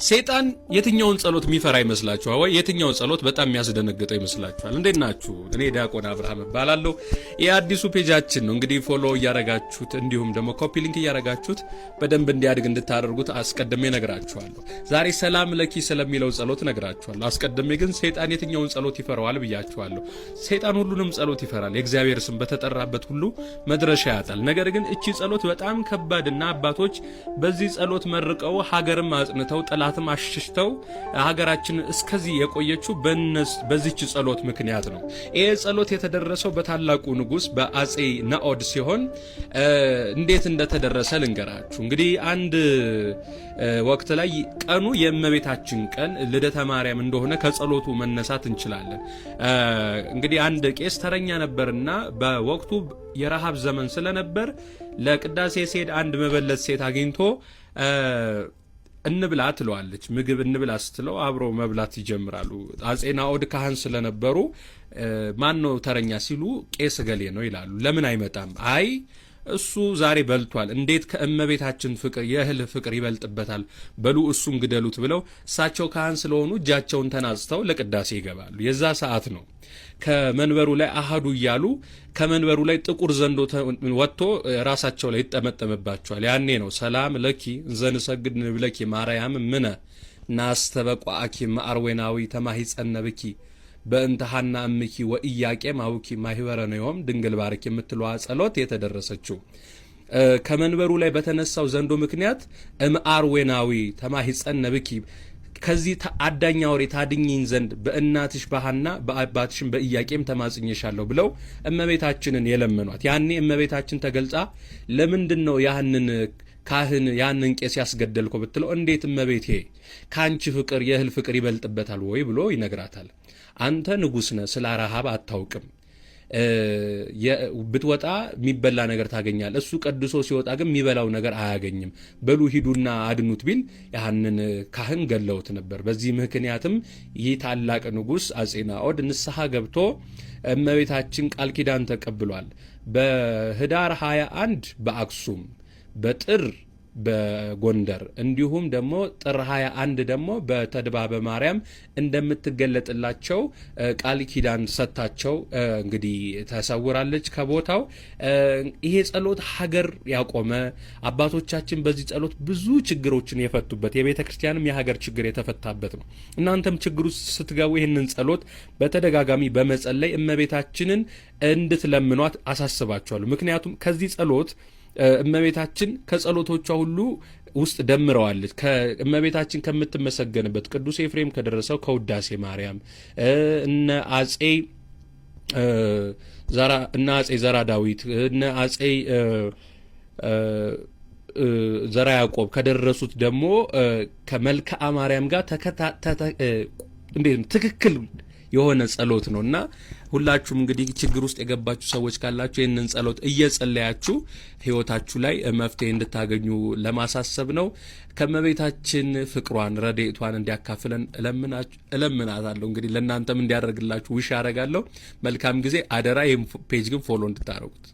ሰይጣን የትኛውን ጸሎት የሚፈራ ይመስላችኋል? ወይ የትኛውን ጸሎት በጣም የሚያስደነግጠው ይመስላችኋል? እንዴት ናችሁ? እኔ ዲያቆን አብርሃም እባላለሁ። የአዲሱ ፔጃችን ነው እንግዲህ ፎሎ እያረጋችሁት እንዲሁም ደግሞ ኮፒ ሊንክ እያረጋችሁት በደንብ እንዲያድግ እንድታደርጉት አስቀድሜ ነግራችኋለሁ። ዛሬ ሰላም ለኪ ስለሚለው ጸሎት ነግራችኋለሁ። አስቀድሜ ግን ሰይጣን የትኛውን ጸሎት ይፈራዋል ብያችኋለሁ። ሰይጣን ሁሉንም ጸሎት ይፈራል። የእግዚአብሔር ስም በተጠራበት ሁሉ መድረሻ ያጣል። ነገር ግን እቺ ጸሎት በጣም ከባድና አባቶች በዚህ ጸሎት መርቀው ሀገርም አጽንተው ጠላትም አሽሽተው ሀገራችን እስከዚህ የቆየችው በዚህች ጸሎት ምክንያት ነው። ይሄ ጸሎት የተደረሰው በታላቁ ንጉስ በአጼ ናኦድ ሲሆን እንዴት እንደተደረሰ ልንገራችሁ። እንግዲህ አንድ ወቅት ላይ ቀኑ የእመቤታችን ቀን ልደተ ማርያም እንደሆነ ከጸሎቱ መነሳት እንችላለን። እንግዲህ አንድ ቄስ ተረኛ ነበርና በወቅቱ የረሃብ ዘመን ስለነበር ለቅዳሴ ሲሄድ አንድ መበለት ሴት አግኝቶ እንብላ ትለዋለች። ምግብ እንብላ ስትለው አብሮ መብላት ይጀምራሉ። አጼ ናኦድ ካህን ስለነበሩ ማን ነው ተረኛ ሲሉ ቄስ ገሌ ነው ይላሉ። ለምን አይመጣም? አይ እሱ ዛሬ በልቷል፣ እንዴት ከእመቤታችን ፍቅር የእህል ፍቅር ይበልጥበታል፣ በሉ እሱን ግደሉት ብለው እሳቸው ካህን ስለሆኑ እጃቸውን ተናጽተው ለቅዳሴ ይገባሉ። የዛ ሰዓት ነው ከመንበሩ ላይ አሃዱ እያሉ ከመንበሩ ላይ ጥቁር ዘንዶ ወጥቶ ራሳቸው ላይ ይጠመጠምባቸዋል። ያኔ ነው ሰላም ለኪ እንዘንሰግድ ንብለኪ ማርያም ምነ ናስተበቋአኪ ማርዌናዊ ተማሂጸነብኪ በእንተሃና እምኪ ወኢያቄም አውኪ ማህበረ ነዮም ድንግል ባርኪ የምትለዋ ጸሎት የተደረሰችው ከመንበሩ ላይ በተነሳው ዘንዶ ምክንያት እምአርዌናዊ ተማሂጸነብኪ ከዚህ አዳኛ ወሬ ታድኝኝ ዘንድ በእናትሽ በሐና በአባትሽም በኢያቄም ተማጽኘሻለሁ ብለው እመቤታችንን የለመኗት። ያኔ እመቤታችን ተገልጻ ለምንድነው ያንን ካህን ያንን ቄስ ያስገደልከው ብትለው እንዴት እመቤቴ ካንቺ ፍቅር የእህል ፍቅር ይበልጥበታል ወይ ብሎ ይነግራታል። አንተ ንጉስ ነህ፣ ስለ ረሃብ አታውቅም። ብትወጣ የሚበላ ነገር ታገኛለህ፣ እሱ ቀድሶ ሲወጣ ግን የሚበላው ነገር አያገኝም። በሉ ሂዱና አድኑት ቢል ያንን ካህን ገለውት ነበር። በዚህ ምክንያትም ይህ ታላቅ ንጉስ አጼ ናኦድ ንስሐ ገብቶ እመቤታችን ቃል ኪዳን ተቀብሏል። በህዳር 21 በአክሱም፣ በጥር በጎንደር እንዲሁም ደግሞ ጥር 21 ደግሞ በተድባበ ማርያም እንደምትገለጥላቸው ቃል ኪዳን ሰጣቸው። እንግዲህ ተሰውራለች ከቦታው። ይሄ ጸሎት ሀገር ያቆመ አባቶቻችን በዚህ ጸሎት ብዙ ችግሮችን የፈቱበት የቤተ ክርስቲያንም የሀገር ችግር የተፈታበት ነው። እናንተም ችግሩ ስትገቡ ይህንን ጸሎት በተደጋጋሚ በመጸለይ እመቤታችንን እንድትለምኗት አሳስባችኋለሁ። ምክንያቱም ከዚህ ጸሎት እመቤታችን ከጸሎቶቿ ሁሉ ውስጥ ደምረዋለች። ከእመቤታችን ከምትመሰገንበት ቅዱስ ኤፍሬም ከደረሰው ከውዳሴ ማርያም እነ አጼ ዘራ ዳዊት እነ አጼ ዘራ ያዕቆብ ከደረሱት ደግሞ ከመልክዓ ማርያም ጋር ትክክል የሆነ ጸሎት ነውና ሁላችሁም እንግዲህ ችግር ውስጥ የገባችሁ ሰዎች ካላችሁ ይህንን ጸሎት እየጸለያችሁ ህይወታችሁ ላይ መፍትሄ እንድታገኙ ለማሳሰብ ነው። ከመቤታችን ፍቅሯን ረድኤቷን እንዲያካፍለን እለምናታለሁ። እንግዲህ ለእናንተም እንዲያደርግላችሁ ውሽ አደርጋለሁ። መልካም ጊዜ። አደራ ይህን ፔጅ ግን ፎሎ እንድታደርጉት።